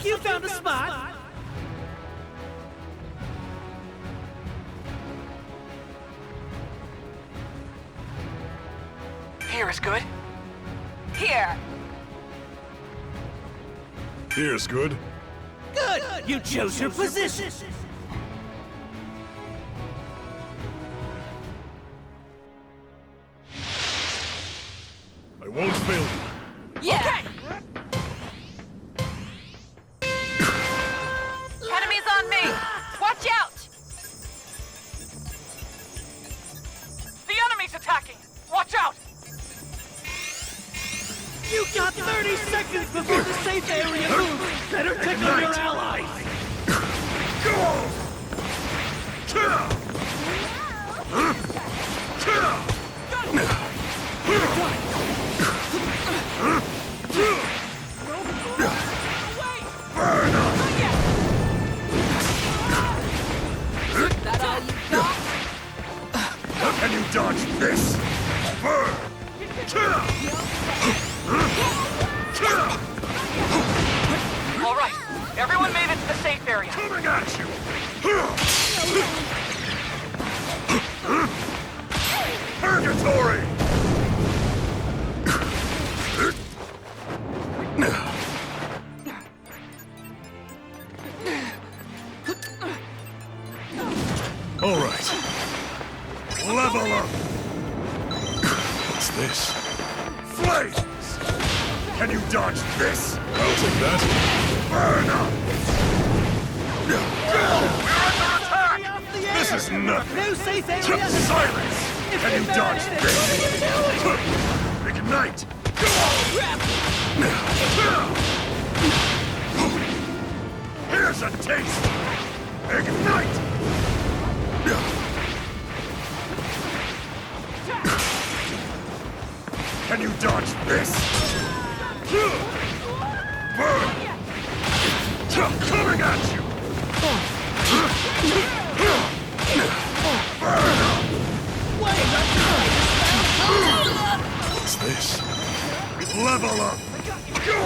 like you found a spot. Here is good. Here. Here's good. Good! You chose your position. I won't fail you. Yeah. Enemies on me. Watch out. The enemy's attacking! Watch out! You got 30 seconds before the safe area moves. Better check on your allies. That all you got? Can you dodge this? Burn! All right, everyone made it to the safe area. Coming at you! Purgatory! All right. Level up! What's this? Flames! Can you dodge this? I'll take that. Burn up! We're under attack! This is nothing! No safe area. Silence! Can you dodge this? Ignite! Here's a taste! Ignite! Can you dodge this? Burn! Coming at you! Burn up! What's this? Level up! Go!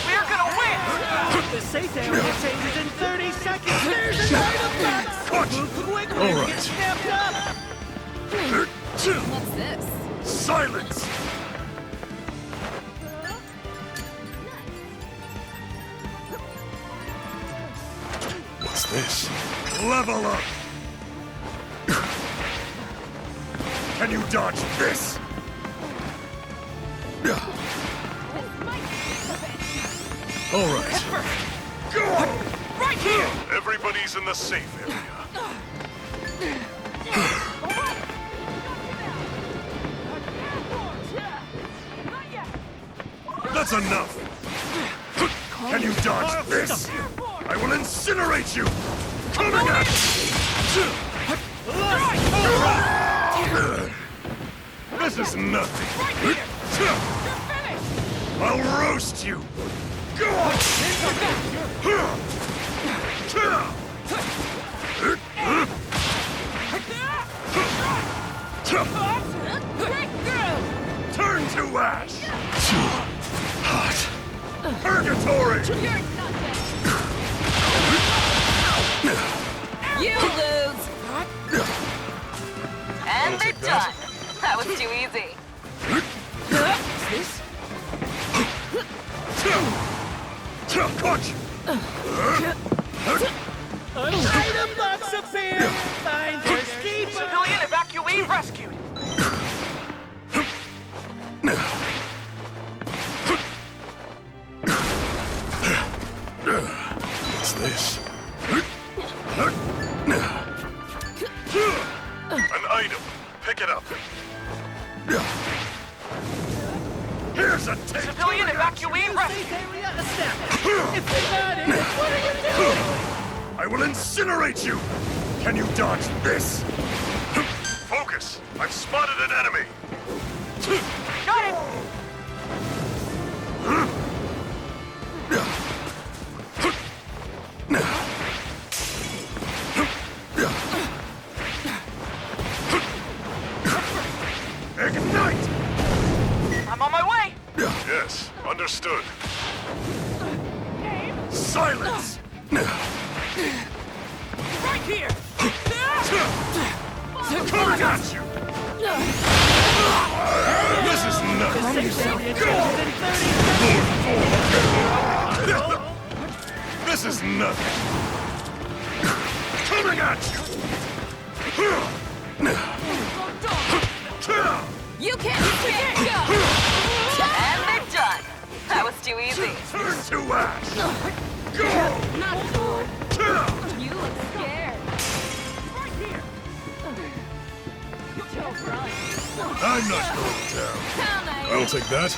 We're gonna win! The safe area changes in 30 seconds. There's an item box. Cut! Move quickly. All and right. Get snapped up. What's this? Silence! What's this? Level up! Can you dodge this? All right. Go! Right here! Everybody's in the safe area. That's enough! Can you dodge this? I will incinerate you! Coming at you! This is nothing! I'll roast you! Go! Turn to ash! Hot! Purgatory! You lose. And they're done. That was too easy. This? Catch! Item box appeared. Find your keeper. Civilian evacuee rescued. What's this? An item. Pick it up. Here's a taste. Civilian evacuee rescued. Safe area established. If you're not in it, what are you doing? I will incinerate you! Can you dodge this? Focus! I've spotted an enemy! Got it! Ignite! I'm on my way! Yes. Yes, understood. Silence! Right here! Coming at you! This is nothing! Safe area Go! changes in 30 seconds! This is nothing! Coming at you! You can't go! And they're done. That was too easy. Turn to ash! Go! Not cool. You look scared. Right here! Don't run. I'm not going down. How nice. I'll take that.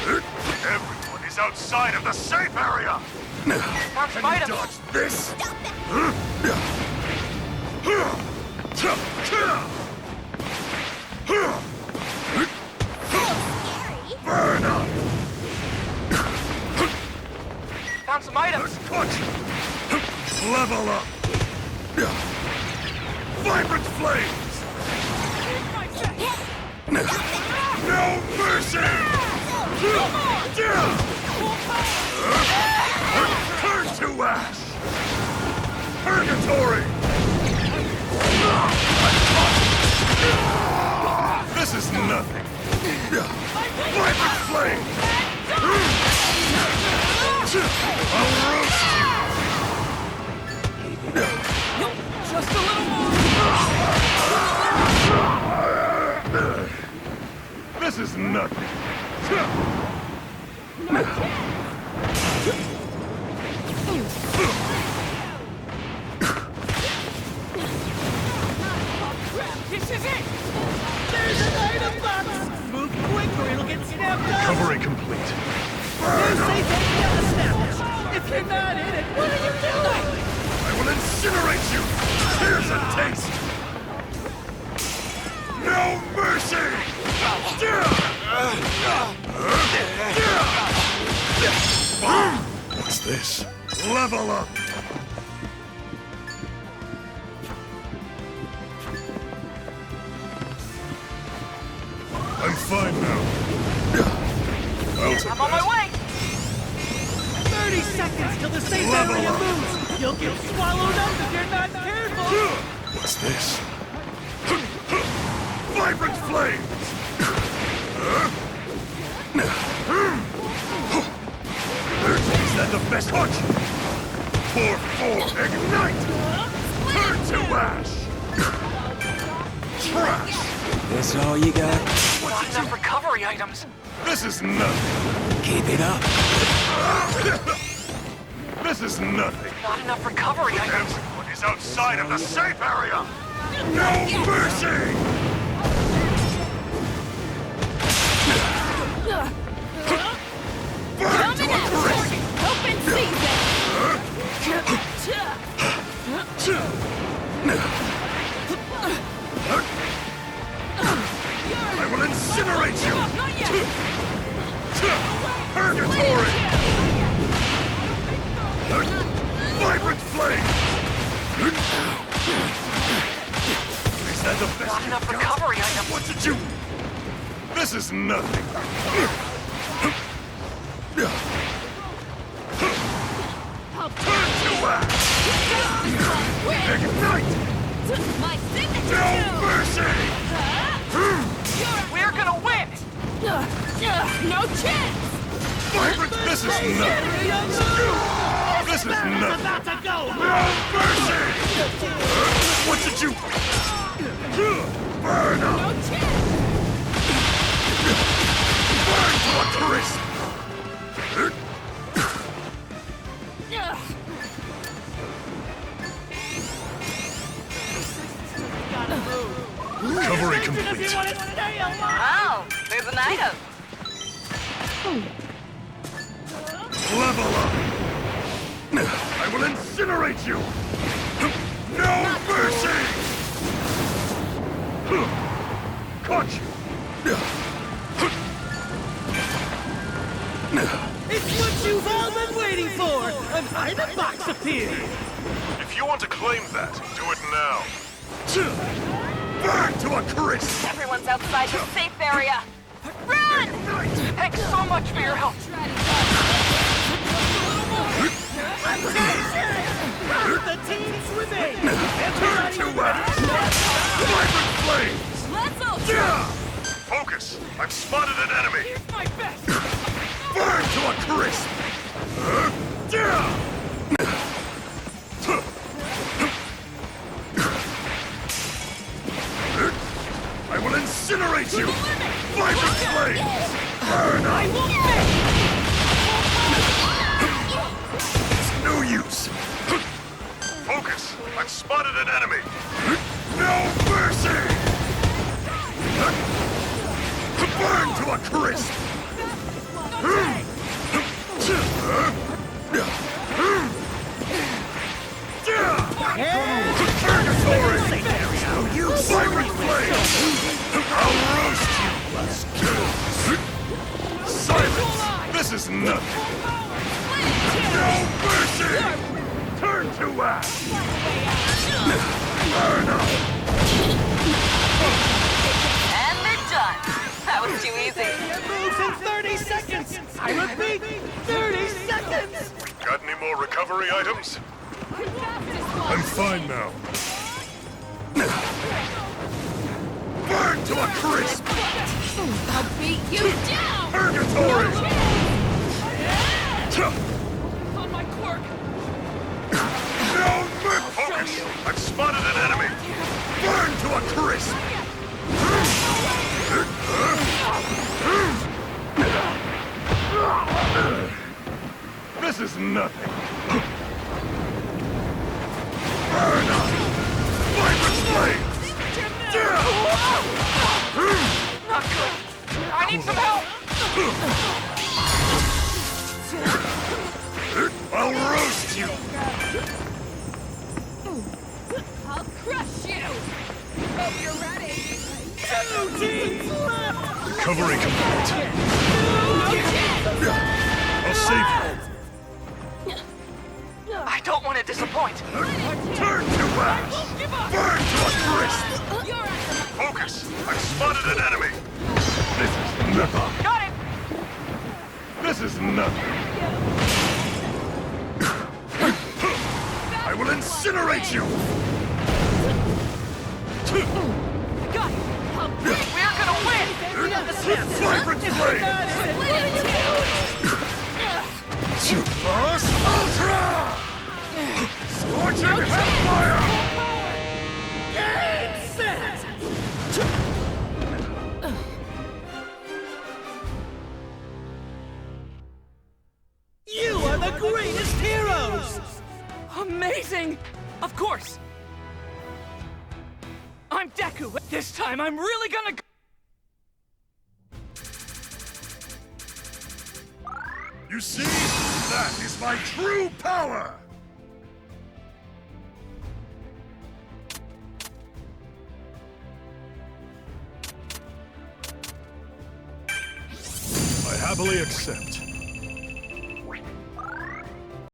Everyone is outside of the safe area! Found some items. Dodge this! Burn up! Found some items. Clutch! Level up! Vibrant flames! No mercy! Turn to ash! Purgatory! This is nothing! Vibrant flame! I'll roast you! Just a little more! This is nothing! This is it! There's an item box! Move quick or it'll get snapped up! Recovery complete. New safe area established! If you're not in it, what are you doing? I will incinerate you! Here's a taste! No mercy! What's this? Level up! I'm fine now. I'll take I'm on my that. way. 30 seconds till the safe Level area up. moves! You'll get swallowed up if you're not careful! What's this? Vibrant flames! Is that the best touch? 4-4, ignite! Turn to ash! Trash! That's all you got? Not enough recovery items. This is nothing! Keep it up. This is nothing! Not enough recovery items. Everyone is outside of the safe area! No mercy! Burn to Coming a at crisp! you! Open season! I will incinerate you! Not yet! Purgatory! Vibrant flame! Is that the best Not you've enough got? recovery items. What did you... This is nothing. Turn to ash! Ignite! My signature No move! mercy! We're gonna win. No chance! Vibrant... This is nothing. This is nothing. About to go! No mercy! What did you... Burn up! No chance! Burn to a crisp! Recovery If you complete. want to stay alive! Oh, there's an item. Level up! I will incinerate you! No mercy! Caught you! It's what you've all been waiting for! An item box appeared! If you want to claim that, do it now. Burn to a crisp! Everyone's outside the safe area. Run! done! Thanks so much for your help. The teams remain. Turn to ash! Vibrant flames! Let's go! Yeah! Focus! I've spotted an enemy! Here's my best. Burn to a crisp! Yeah! I will incinerate you! Vibrant flames! Burn up! It's no use! Focus! I've spotted an enemy! No mercy! Burn to a crisp! Purgatory! No use! Vibrant flames! I'll roast you! Silence! This is nothing! No mercy! Turn to ash! Burn up! And they're done. That was too easy. Moves in 30 seconds. I repeat, 30 seconds. Got any more recovery items? I'm fine now. Burn to a crisp! I'll beat you down! Purgatory! On my quirk. No mercy! Focus! I've spotted an enemy! Burn to a crisp! This is nothing. Burn up! Vibrant flames! Not good. I need some help. I'll roast you! I'll crush you! Hope you're ready. Two teams left. Recovery complete. I'll save you. I don't want to disappoint. Turn to ash! Burn to a crisp! You're after my... Focus! I've spotted an enemy! This is nothing. Got it. This is nothing. I will incinerate you! Got it. We're gonna win. Vibrant flames! Super Ultra! Scorching Hellfire! You are the greatest heroes. Amazing. Of course. I'm Deku. This time I'm really gonna. You see? That is my true power! I happily accept.